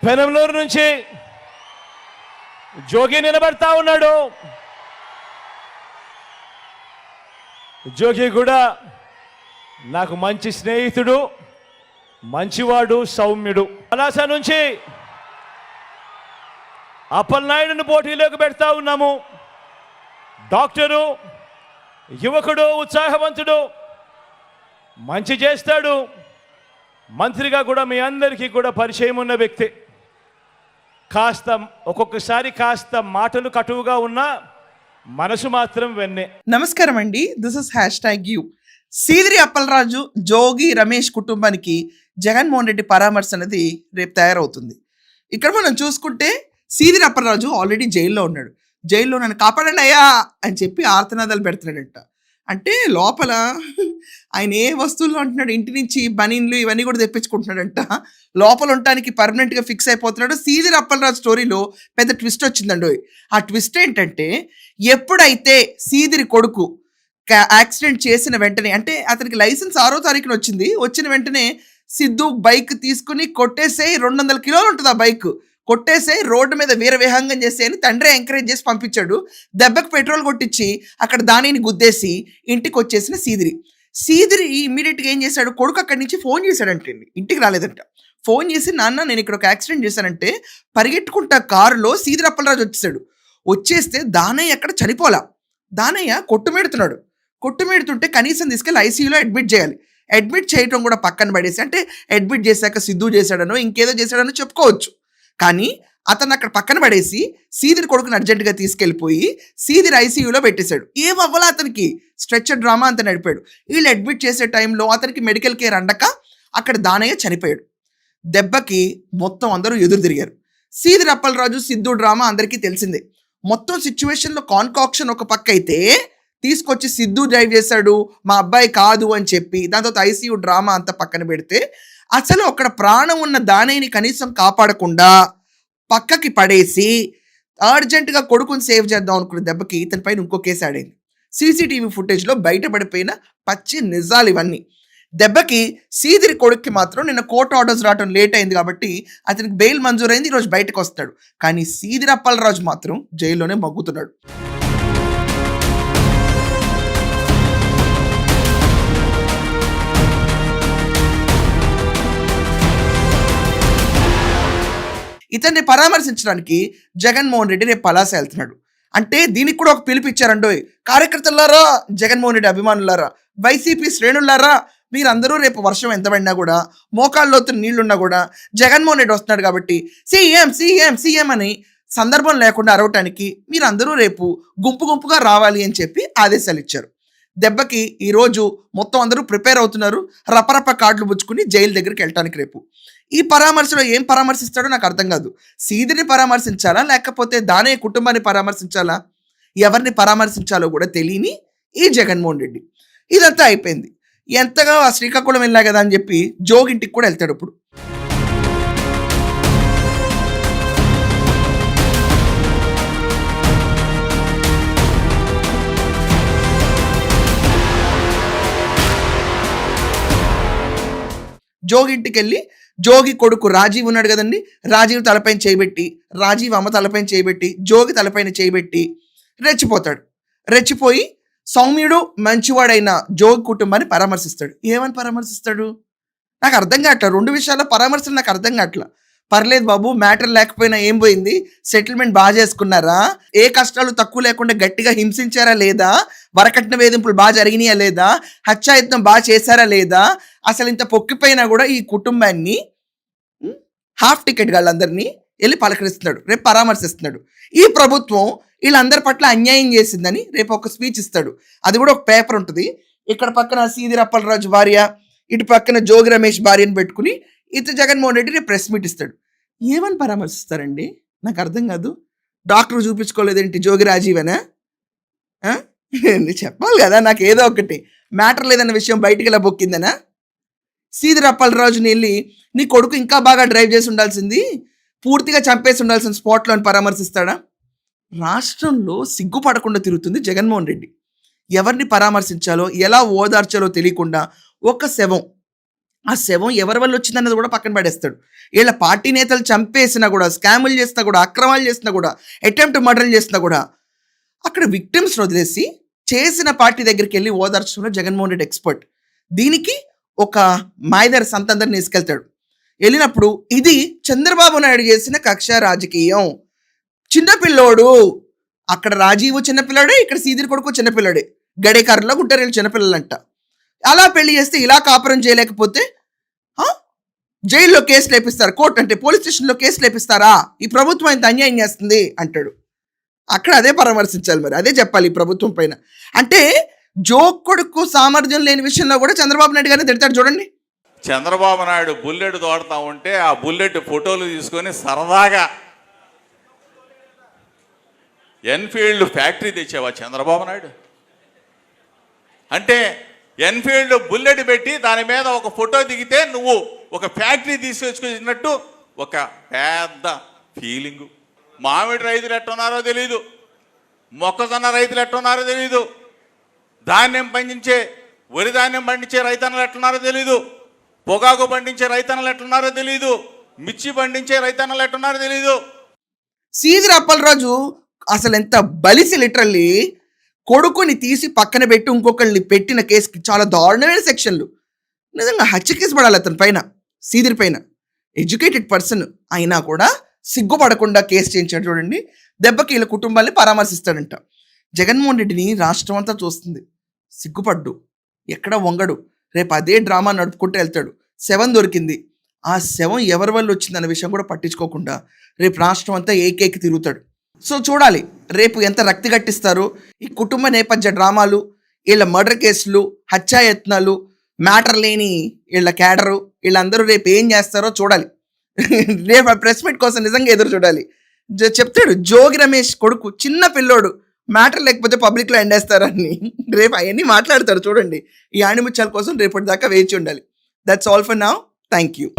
పెనంలూరు నుంచి జోగి నిలబడతా ఉన్నాడు. జోగి కూడా నాకు మంచి స్నేహితుడు, మంచివాడు, సౌమ్యుడు. పలాస నుంచి అప్పలనాయుడును పోటీలోకి పెడతా ఉన్నాము. డాక్టరు, యువకుడు, ఉత్సాహవంతుడు, మంచి చేస్తాడు. మంత్రిగా కూడా మీ అందరికీ కూడా పరిచయం ఉన్న వ్యక్తి. ఒక్కొక్కసారి కాస్త మాటలు కటువుగా ఉన్నా మనసు మాత్రం వెన్నే. నమస్కారం అండి, this is #you. Seediri Appalaraju, Jogi Ramesh కుటుంబానికి జగన్మోహన్ రెడ్డి పరామర్శ అనేది రేపు తయారవుతుంది. ఇక్కడ మనం చూసుకుంటే సీదిరి అప్పలరాజు ఆల్రెడీ జైల్లో ఉన్నాడు. జైల్లో నన్ను కాపాడండి అయ్యా అని చెప్పి ఆర్తనాదాలు పెడుతున్నాడంట. అంటే లోపల ఆయన ఏ వస్తువులు అంటున్నాడు, ఇంటి నుంచి బనీన్లు ఇవన్నీ కూడా తెప్పించుకుంటున్నాడంట. లోపల ఉండటానికి పర్మనెంట్గా ఫిక్స్ అయిపోతున్నాడు. సీదిరి అప్పలరాజు స్టోరీలో పెద్ద ట్విస్ట్ వచ్చిందండి. ఆ ట్విస్ట్ ఏంటంటే, ఎప్పుడైతే సీదిరి కొడుకు యాక్సిడెంట్ చేసిన వెంటనే, అంటే అతనికి లైసెన్స్ 6వ తారీఖున వచ్చింది. వచ్చిన వెంటనే సిద్ధు బైక్ తీసుకుని కొట్టేసేయి, 200 కిలోలు ఉంటుంది ఆ బైక్, కొట్టేసేయి రోడ్డు మీద వీరవిహంగం చేసి అని తండ్రి ఎంకరేజ్ చేసి పంపించాడు. దెబ్బకు పెట్రోల్ కొట్టించి అక్కడ దానిని గుద్దేసి ఇంటికి వచ్చేసిన సీదిరి ఇమ్మీడియట్గా ఏం చేశాడు, కొడుకు అక్కడి నుంచి ఫోన్ చేశాడంటే, ఇంటికి రాలేదంట. ఫోన్ చేసి, నాన్న నేను ఇక్కడ ఒక యాక్సిడెంట్ చేశానంటే, పరిగెట్టుకుంటా కారులో సీదిరి అప్పలరాజు వచ్చేసాడు. వచ్చేస్తే దానయ్య అక్కడ చనిపోలా. దానయ్య కొట్టుమేడుతుంటే కనీసం తీసుకెళ్ళి ఐసీయూలో అడ్మిట్ చేయాలి. అడ్మిట్ చేయటం కూడా పక్కన పడేసి, అంటే అడ్మిట్ చేశాక సిద్ధు చేశాడనో ఇంకేదో చేశాడనో చెప్పుకోవచ్చు. కానీ అతను అక్కడ పక్కన పడేసి సీదిరి కొడుకుని అర్జెంటుగా తీసుకెళ్ళిపోయి సీదిరి ఐసీయూలో పెట్టేశాడు. ఏమవ్వాలా అతనికి, స్ట్రెచ్చర్ డ్రామా అంత నడిపాడు. వీళ్ళు అడ్మిట్ చేసే టైంలో అతనికి మెడికల్ కేర్ అందక అక్కడ దానయ్య చనిపోయాడు. దెబ్బకి మొత్తం అందరూ ఎదురు తిరిగారు. సీదిరి అప్పలరాజు సిద్ధు డ్రామా అందరికీ తెలిసిందే. మొత్తం సిచ్యువేషన్లో కాన్కాక్షన్ ఒక పక్క అయితే, తీసుకొచ్చి సిద్ధు డ్రైవ్ చేశాడు, మా అబ్బాయి కాదు అని చెప్పి, దాని తర్వాత ఐసీయూ డ్రామా అంతా పక్కన పెడితే, అసలు అక్కడ ప్రాణం ఉన్న దానయ్యని కనీసం కాపాడకుండా పక్కకి పడేసి అర్జెంటుగా కొడుకుని సేవ్ చేద్దాం అనుకున్న దెబ్బకి ఇతని పైన ఇంకో కేసు ఆడైంది. సీసీటీవీ ఫుటేజ్లో బయటపడిపోయిన పచ్చి నిజాలు ఇవన్నీ. దెబ్బకి సీదిరి కొడుక్కి మాత్రం నిన్న కోర్టు ఆర్డర్స్ రావడం లేట్ అయింది కాబట్టి అతనికి బెయిల్ మంజూరైంది, ఈరోజు బయటకు వస్తాడు. కానీ సీదిరి అప్పలరాజు మాత్రం జైల్లోనే మగ్గుతున్నాడు. ఇతన్ని పరామర్శించడానికి జగన్మోహన్ రెడ్డి రేపు పలాస వెళ్తున్నాడు. అంటే దీనికి కూడా ఒక పిలిపిచ్చారండోయ్, కార్యకర్తలారా, జగన్మోహన్ రెడ్డి అభిమానులారా, వైసీపీ శ్రేణులారా, మీరందరూ రేపు వర్షం ఎంత పడినా కూడా, మోకాళ్ళలోతు నీళ్లున్నా కూడా జగన్మోహన్ రెడ్డి వస్తున్నాడు కాబట్టి సీఎం సీఎం సీఎం అని సందర్భం లేకుండా అరవటానికి మీరందరూ రేపు గుంపుగా రావాలి అని చెప్పి ఆదేశాలు ఇచ్చారు. దెబ్బకి ఈరోజు మొత్తం అందరూ ప్రిపేర్ అవుతున్నారు, రపరప కార్డులు పుచ్చుకుని జైలు దగ్గరికి వెళ్ళటానికి. రేపు ఈ పరామర్శలో ఏం పరామర్శిస్తాడో నాకు అర్థం కాదు. సీదిరిని పరామర్శించాలా, లేకపోతే దానయ్య కుటుంబాన్ని పరామర్శించాలా, ఎవరిని పరామర్శించాలో కూడా తెలియని ఈ జగన్మోహన్ రెడ్డి. ఇదంతా అయిపోయింది. ఎంతగా ఆ శ్రీకాకుళం వెళ్ళా కదా అని చెప్పి జోగింటికి కూడా వెళ్తాడు. ఇప్పుడు జోగింటికి వెళ్ళి జోగి కొడుకు రాజీవ్ ఉన్నాడు కదండి, రాజీవ్ తలపైన చేయబెట్టి, రాజీవ్ అమ్మ తలపైన చేయబెట్టి, జోగి తలపైన చేయబెట్టి రెచ్చిపోతాడు. రెచ్చిపోయి సౌమ్యుడు మంచివాడైన జోగి కుటుంబాన్ని పరామర్శిస్తాడు. ఏమని పరామర్శిస్తాడు నాకు అర్థం కావట్లా. 2 విషయాల్లో పరామర్శలు నాకు అర్థం కావట్లా. పర్లేదు బాబు, మ్యాటర్ లేకపోయినా ఏం పోయింది, సెటిల్మెంట్ బాగా చేసుకున్నారా, ఏ కష్టాలు తక్కువ లేకుండా గట్టిగా హింసించారా లేదా, వరకట్న వేధింపులు బాగా జరిగినాయా లేదా, హత్యాయత్నం బాగా చేశారా లేదా, అసలు ఇంత పొక్కిపోయినా కూడా ఈ కుటుంబాన్ని హాఫ్ టికెట్ వాళ్ళందరినీ వెళ్ళి పలకరిస్తున్నాడు, రేపు పరామర్శిస్తున్నాడు. ఈ ప్రభుత్వం వీళ్ళందరి పట్ల అన్యాయం చేసిందని రేపు ఒక స్పీచ్ ఇస్తాడు. అది కూడా ఒక పేపర్ ఉంటుంది. ఇక్కడ పక్కన సీదిరి అప్పలరాజు భార్య, ఇటు పక్కన జోగి రమేష్ భార్యను పెట్టుకుని ఇతను జగన్మోహన్ రెడ్డి రేపు ప్రెస్ మీట్ ఇస్తాడు. ఏమని పరామర్శిస్తారండి నాకు అర్థం కాదు. డాక్టర్ చూపించుకోలేదేంటి, జోగి రాజీవేనా? చెప్పాలి కదా నాకు ఏదో ఒకటి. మ్యాటర్ లేదన్న విషయం బయటికి ఇలా బొక్కిందనా? సీదిరి అప్పలరాజుని వెళ్ళి నీ కొడుకు ఇంకా బాగా డ్రైవ్ చేసి ఉండాల్సింది, పూర్తిగా చంపేసి ఉండాల్సిన స్పాట్లో అని పరామర్శిస్తాడా? రాష్ట్రంలో సిగ్గుపడకుండా తిరుగుతుంది జగన్మోహన్ రెడ్డి. ఎవరిని పరామర్శించాలో, ఎలా ఓదార్చాలో తెలియకుండా ఒక శవం ఆ శవం ఎవరి వల్ల వచ్చిందన్నది కూడా పక్కన పడేస్తాడు. వీళ్ళ పార్టీ నేతలు చంపేసినా కూడా, స్కాములు చేసినా కూడా, అక్రమాలు చేసినా కూడా, అటెంప్ట్ మర్డర్లు చేసినా కూడా అక్కడ విక్టిమ్స్ వదిలేసి చేసిన పార్టీ దగ్గరికి వెళ్ళి ఓదార్చడంలో జగన్మోహన్ రెడ్డి ఎక్స్పర్ట్. దీనికి ఒక మాయదారి సంత అందరిని తీసుకెళ్తాడు. వెళ్ళినప్పుడు ఇది చంద్రబాబు నాయుడు చేసిన కక్ష రాజకీయం, చిన్నపిల్లోడు, అక్కడ రాజీవ్ చిన్నపిల్లాడే, ఇక్కడ సీదిరి కొడుకు చిన్నపిల్లాడే, గడేకారులో గుంటారు వీళ్ళు చిన్నపిల్లలంట. అలా పెళ్లి చేస్తే ఇలా కాపురం చేయలేకపోతే జైల్లో కేసు లేపిస్తారు, కోర్టు అంటే పోలీస్ స్టేషన్లో కేసు లేపిస్తారా, ఈ ప్రభుత్వం ఇంత అన్యాయం చేస్తుంది అంటాడు. అక్కడ అదే పరామర్శించాలి, మరి అదే చెప్పాలి ఈ ప్రభుత్వం పైన. అంటే జోక్ కొడుకు సామర్థ్యం లేని విషయంలో కూడా చంద్రబాబు నాయుడు గారిని తిడతాడు చూడండి. చంద్రబాబు నాయుడు బుల్లెట్ తోడుతా ఉంటే ఆ బుల్లెట్ ఫోటోలు తీసుకొని సరదాగా ఎన్ఫీల్డ్ ఫ్యాక్టరీ తెచ్చావా చంద్రబాబు నాయుడు? అంటే ఎన్ఫీల్డ్ బుల్లెట్ పెట్టి దాని మీద ఒక ఫోటో దిగితే నువ్వు ఒక ఫ్యాక్టరీ తీసుకొచ్చినట్టు ఒక పెద్ద ఫీలింగు. మామిడి రైతులు ఎట్టున్నారో తెలీదు, మొక్కజొన్న రైతులు ఎట్టున్నారో తెలీదు, ధాన్యం పండించే వరి ధాన్యం పండించే రైతన్నలు ఎట్టున్నారో తెలీదు, పొగాకు పండించే రైతన్నలు ఎట్టున్నారో తెలీదు, మిర్చి పండించే రైతన్నలు ఎట్టున్నారో తెలీదు. సీదిరి అప్పలరాజు అసలు ఎంత బలిసి, లిటరల్లీ కొడుకుని తీసి పక్కన పెట్టి ఇంకొకళ్ళని పెట్టిన కేసుకి చాలా దారుణమైన సెక్షన్లు. నిజంగా హత్య కేసు పడాలి అతని పైన, సీదిరి పైన. ఎడ్యుకేటెడ్ పర్సన్ అయినా కూడా సిగ్గుపడకుండా కేసు చేయించాడు చూడండి. దెబ్బకి వీళ్ళ కుటుంబాన్ని పరామర్శిస్తాడంట. జగన్మోహన్ రెడ్డిని రాష్ట్రం అంతా చూస్తుంది, సిగ్గుపడ్డు, ఎక్కడ వంగడు. రేపు అదే డ్రామా నడుపుకుంటూ వెళ్తాడు. శవం దొరికింది, ఆ శవం ఎవరి వల్ల వచ్చిందన్న విషయం కూడా పట్టించుకోకుండా రేపు రాష్ట్రం అంతా ఏకేకి తిరుగుతాడు. సో చూడాలి రేపు ఎంత రక్తి గట్టిస్తారో. ఈ కుటుంబ నేపథ్య డ్రామాలు, వీళ్ళ మర్డర్ కేసులు, హత్యాయత్నాలు, మ్యాటర్ లేని వీళ్ళ క్యాడరు, వీళ్ళందరూ రేపు ఏం చేస్తారో చూడాలి. రేపు ఆ ప్రెస్ మీట్ కోసం నిజంగా ఎదురు చూడాలి. చెప్తాడు జోగి రమేష్ కొడుకు చిన్న పిల్లోడు, మ్యాటర్ లేకపోతే పబ్లిక్లో ఎండేస్తారని. రేపు అవన్నీ మాట్లాడతారు చూడండి. ఈ ఆణిముత్యాల కోసం రేపటి దాకా వేచి ఉండాలి. That's all for now. Thank you.